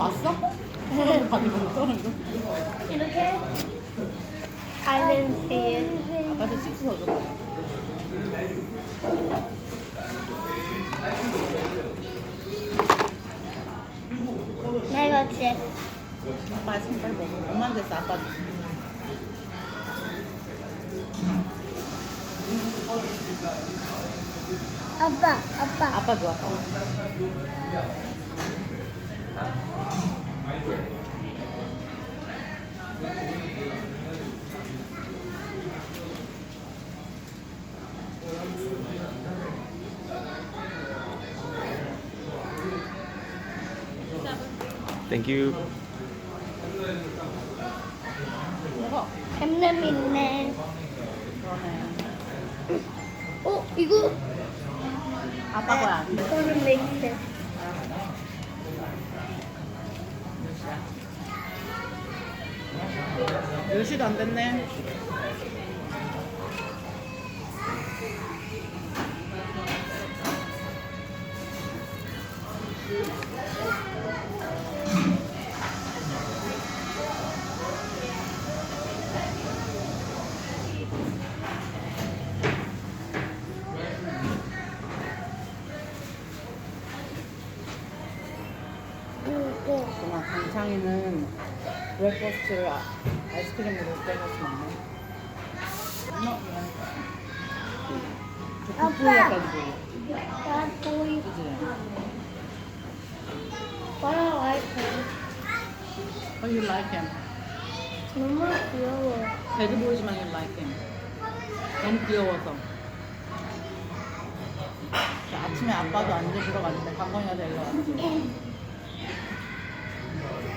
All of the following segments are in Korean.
봤어? 떨어져 가지고 떨어져. 이렇게? I didn't see it. 아빠한테 씻어서 줘. 내가 제 아빠 지금 빨리 먹어. 엄마한테 됐어 아빠. 아빠. 아빠 줘 아빠. Thank you. 먹어. 햄렘 있네. 그러네. 이거? 아빠 거야. 이거는 믹스. 몇 시도 안 됐네. 그만 강창이는 브렉퍼스트를 아이스크림으로 빼놓지 않네. 저 국물 아빠. 해가지고. 나 보이. 그지? What I like him. Oh, you like him. 너무 귀여워. 배드 보이지만 you like him. 너무 귀여워서. 아침에 아빠도 안 데리러 갔는데 강건이가 데리러 갔지.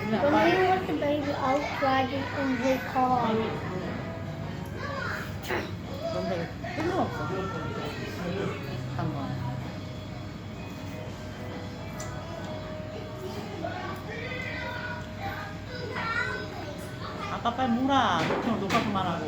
근데 When we 아빠 want the baby out riding in the car. 넌 되게 뜬금없어. 강건. 아빠 빨리 물어. 노트북 녹화 그만하고.